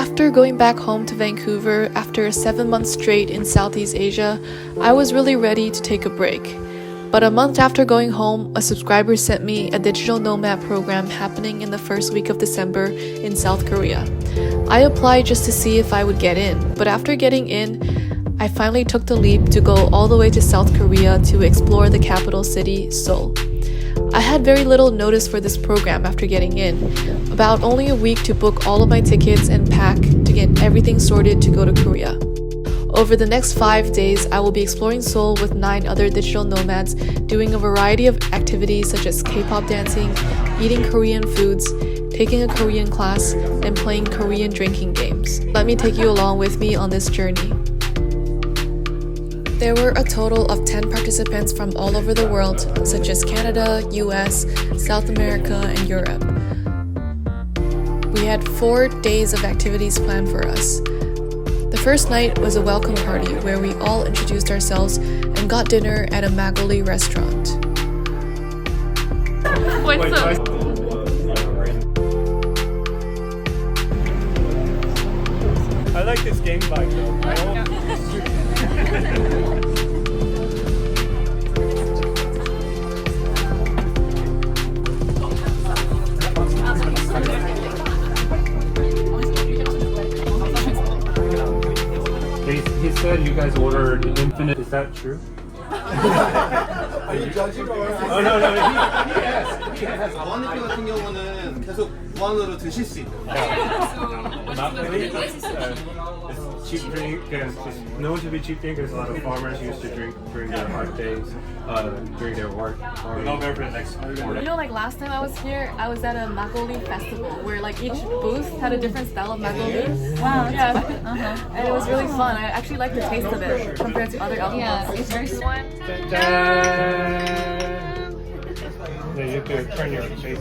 After going back home to Vancouver after 7 months straight in Southeast Asia, I was really ready to take a break. But a month after going home, a subscriber sent me a digital nomad program happening in the first week of December in South Korea. I applied just to see if I would get in, but after getting in, I finally took the leap to go all the way to South Korea to explore the capital city, Seoul. I had very little notice for this program after getting in, about only a week to book all of my tickets and pack to get everything sorted to go to Korea. Over the next 5 days, I will be exploring Seoul with 9 other digital nomads, doing a variety of activities such as K-pop dancing, eating Korean foods, taking a Korean class, and playing Korean drinking games. Let me take you along with me on this journey. There were a total of 10 participants from all over the world, such as Canada, US, South America, and Europe. We had 4 days of activities planned for us. The first night was a welcome party where we all introduced ourselves and got dinner at a Magoli restaurant. What's up? I like this game vibe though. He said you guys ordered infinite. Is that true? Are you judging or? Oh no, he has. 원리표 같은 경우는 계속 무한으로 드실 수 있는. Not really. It's cheap drink and it's known to be cheap drink because a lot of farmers used to drink during their hard days, during their work. No better for the next quarter. You know, like last time I was here, I was at a Magoli festival where like each booth had a different style of Magoli. Wow, yeah. And it was really fun. I actually like the taste of it compared to other alcohols. Yeah, it's very sweet. Yeah, you have to turn your face.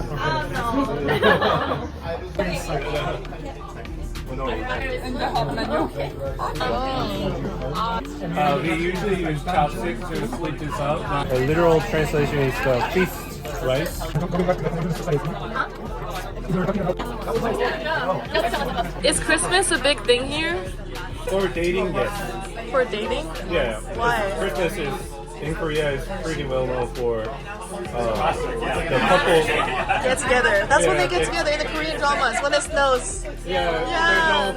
We usually use chopsticks to split this up. The literal translation is feast rice. Is Christmas a big thing here? For dating, yes. For dating? Yeah. Why? Christmas is in Korea is pretty well known for the couple Get together. That's when Yeah, they get together in the Korean dramas, when it snows. Yeah.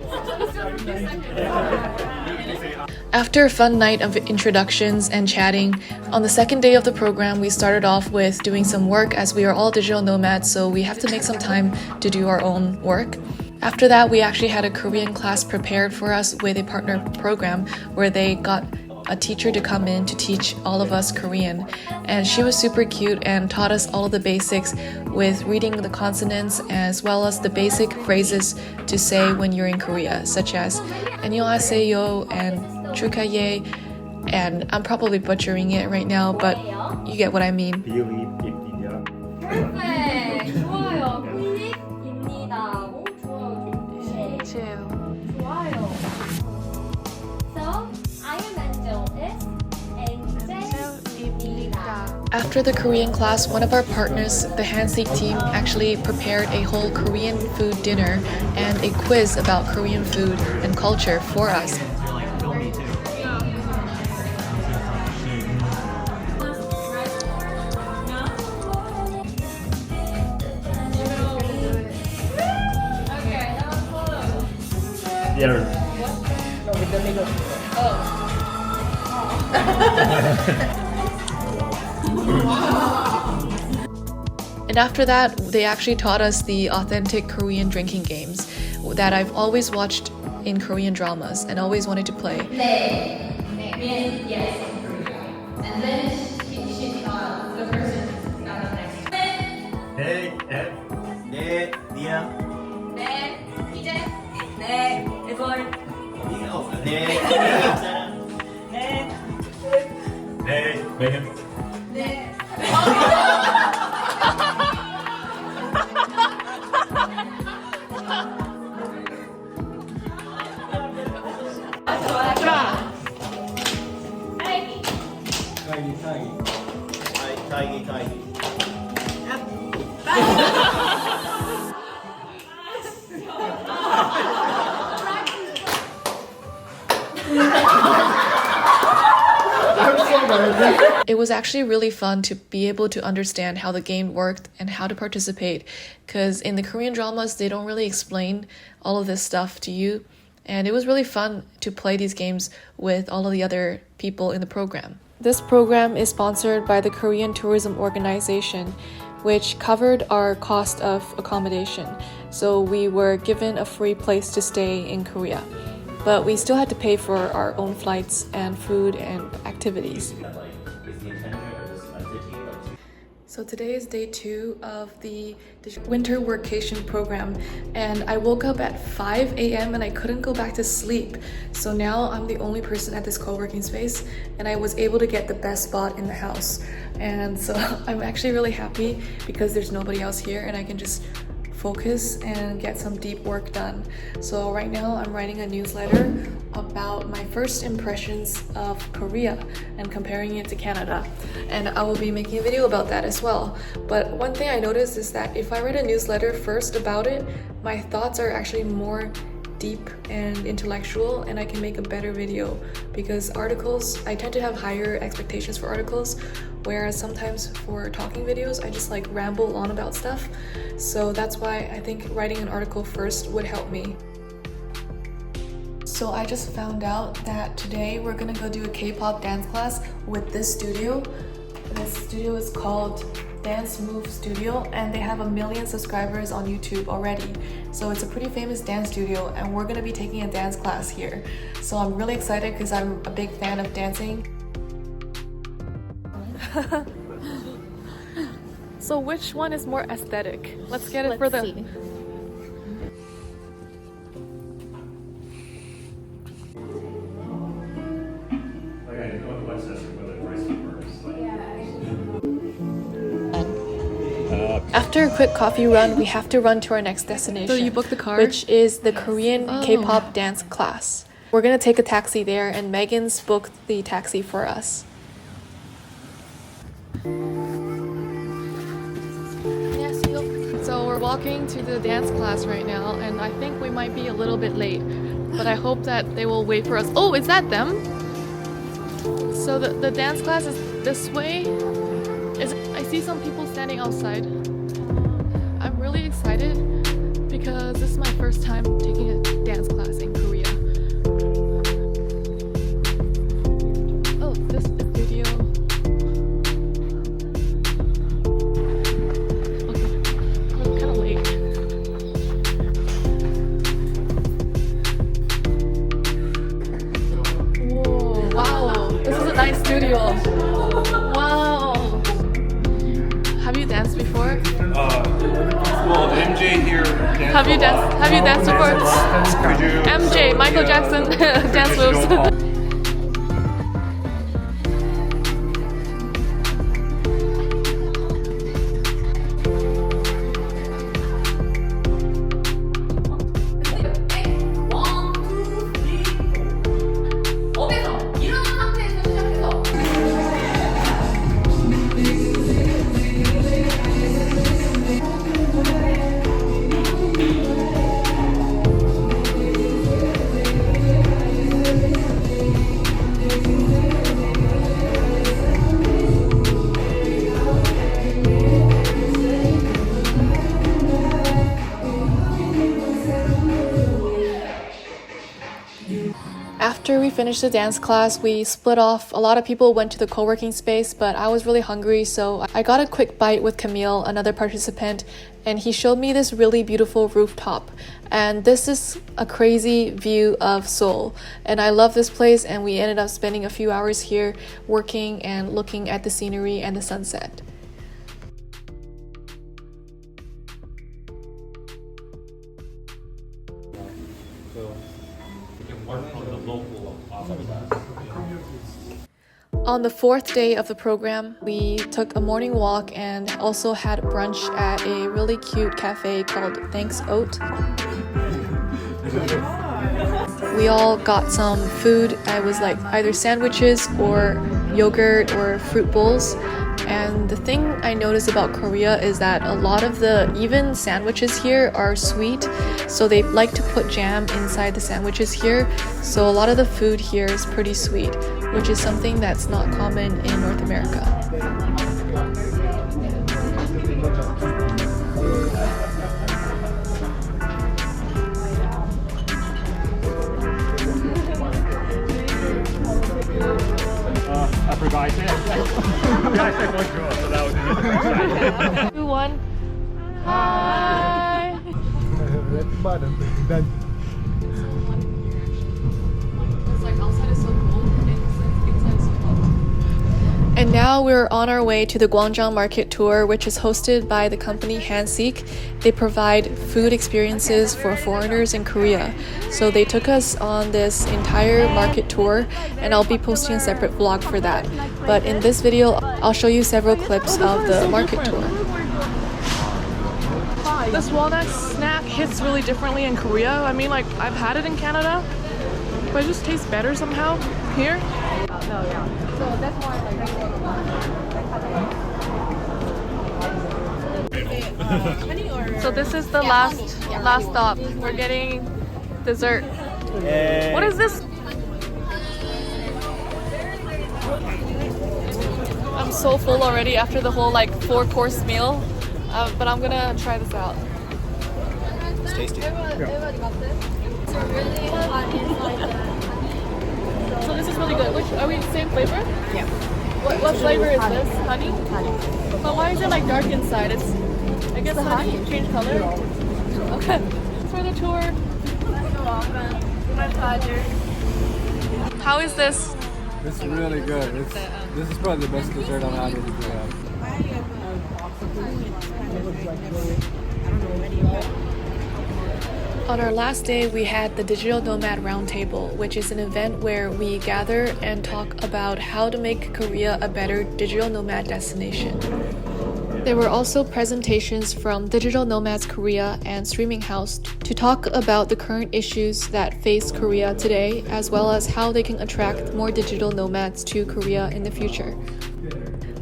After a fun night of introductions and chatting, on the second day of the program, we started off with doing some work as we are all digital nomads, so we have to make some time to do our own work. After that, we actually had a Korean class prepared for us with a partner program where they got a teacher to come in to teach all of us Korean, and she was super cute and taught us all of the basics with reading the consonants as well as the basic phrases to say when you're in Korea, such as 안녕하세요 and 축하해, and I'm probably butchering it right now, but you get what I mean. 네, 좋아요. 클릭입니다. 오, 좋아요. 좋아요. So, Iron Angel is Angel입니다. After the Korean class, one of our partners, the Hanseek team, actually prepared a whole Korean food dinner and a quiz about Korean food and culture for us. And after that, they actually taught us the authentic Korean drinking games that I've always watched in Korean dramas and always wanted to play. 네. means yes. And then she the person got the next. 네, 니야. 네, 이제. 네, 이걸. 네. 네. 네. 타이기. It was actually really fun to be able to understand how the game worked and how to participate, because in the Korean dramas, they don't really explain all of this stuff to you. And it was really fun to play these games with all of the other people in the program. This program is sponsored by the Korean Tourism Organization, which covered our cost of accommodation. So we were given a free place to stay in Korea. But we still had to pay for our own flights and food and activities. So today is day 2 of the winter workation program, and I woke up at 5 a.m. and I couldn't go back to sleep. So now I'm the only person at this co-working space, and I was able to get the best spot in the house. And so I'm actually really happy because there's nobody else here and I can just focus and get some deep work done. So right now I'm writing a newsletter about my first impressions of Korea and comparing it to Canada, and I will be making a video about that as well. But one thing I noticed is that if I write a newsletter first about it, my thoughts are actually more deep and intellectual, and I can make a better video, because articles, I tend to have higher expectations for articles, whereas sometimes for talking videos I just like ramble on about stuff. So that's why I think writing an article first would help me. So I just found out that today we're gonna go do a K-pop dance class with this studio. This studio is called Dance Move Studio, and they have 1 million subscribers on YouTube already. So it's a pretty famous dance studio, and we're gonna be taking a dance class here. So I'm really excited because I'm a big fan of dancing. So which one is more aesthetic? Let's get it for the... see. After a quick coffee run, we have to run to our next destination. So you booked the car? Which is the Korean K-pop dance class. We're gonna take a taxi there, and Megan's booked the taxi for us. So we're walking to the dance class right now, and I think we might be a little bit late, but I hope that they will wait for us. Oh, is that them? So the dance class is this way. I see some people standing outside. I'm really excited because this is my first time taking a dance class in Korea. Oh, this is video. Okay, I'm kind of late. Whoa, wow, this is a nice studio. Wow. Have you danced before? Well, MJ here. Have you danced before? MJ, Michael Jackson dance moves. After we finished the dance class, we split off. A lot of people went to the co-working space, but I was really hungry, so I got a quick bite with Camille, another participant, and he showed me this really beautiful rooftop. And this is a crazy view of Seoul. And I love this place, and we ended up spending a few hours here working and looking at the scenery and the sunset. On the 4th day of the program, we took a morning walk and also had brunch at a really cute cafe called Thanks Oat. We all got some food. I was like either sandwiches or yogurt or fruit bowls. And the thing I noticed about Korea is that a lot of the even sandwiches here are sweet, so they like to put jam inside the sandwiches here. So a lot of the food here is pretty sweet, which is something that's not common in North America. I forgot I said. I said bonjour, so that was it. 2, 1. Hi. And now we're on our way to the Gwangjang Market Tour, which is hosted by the company Hanseek. They provide food experiences for foreigners in Korea. So they took us on this entire market tour, and I'll be posting a separate vlog for that. But in this video, I'll show you several clips of the market tour. This walnut snack hits really differently in Korea. I mean, like, I've had it in Canada, but it just tastes better somehow here. So this is the last stop. We're getting dessert. What is this? I'm so full already after the whole like 4-course meal, but I'm gonna try this out. It's tasty. So this is really good. Which are we same flavor? Yeah. What flavor is this? Honey? But why is it like dark inside? I guess honey change color. Okay. Thanks for the tour. You're welcome. My pleasure. How is this? It's really good. This is probably the best dessert I've had in Korea. On our last day, we had the Digital Nomad Roundtable, which is an event where we gather and talk about how to make Korea a better digital nomad destination. There were also presentations from Digital Nomads Korea and Streaming House to talk about the current issues that face Korea today, as well as how they can attract more digital nomads to Korea in the future.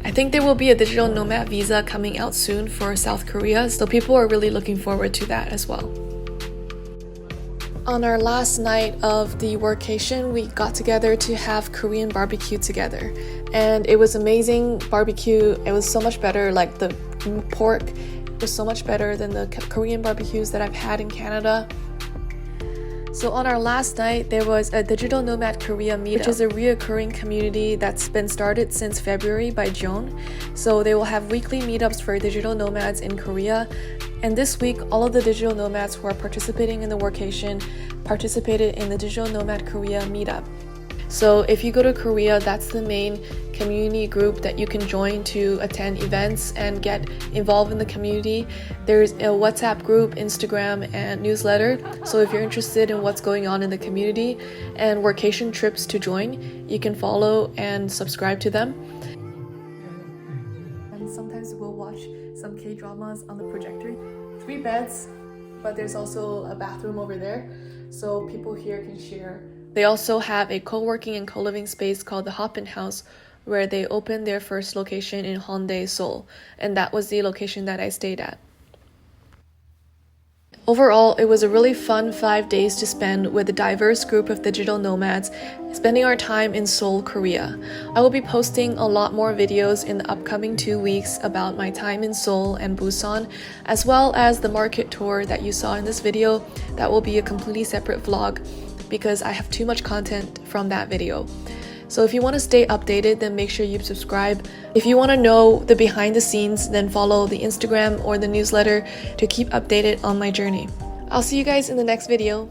I think there will be a digital nomad visa coming out soon for South Korea, so people are really looking forward to that as well. On our last night of the workation, we got together to have Korean barbecue together. And it was amazing barbecue. It was so much better, like the pork was so much better than the Korean barbecues that I've had in Canada. So on our last night, there was a Digital Nomad Korea meetup, which is a reoccurring community that's been started since February by Joan. So they will have weekly meetups for digital nomads in Korea. And this week, all of the digital nomads who are participating in the workation participated in the Digital Nomad Korea meetup. So if you go to Korea, that's the main community group that you can join to attend events and get involved in the community. There's a WhatsApp group, Instagram, and newsletter. So if you're interested in what's going on in the community and workation trips to join, you can follow and subscribe to them. And sometimes we'll watch some K-dramas on the projector. 3 beds, but there's also a bathroom over there, so people here can share. They also have a co-working and co-living space called the Hoppin house, where they opened their first location in Hyundai, Seoul, and that was the location that I stayed at. Overall, it was a really fun 5 days to spend with a diverse group of digital nomads, spending our time in Seoul, Korea. I will be posting a lot more videos in the upcoming 2 weeks about my time in Seoul and Busan, as well as the market tour that you saw in this video. That will be a completely separate vlog because I have too much content from that video. So if you want to stay updated, then make sure you subscribe. If you want to know the behind the scenes, then follow the Instagram or the newsletter to keep updated on my journey. I'll see you guys in the next video.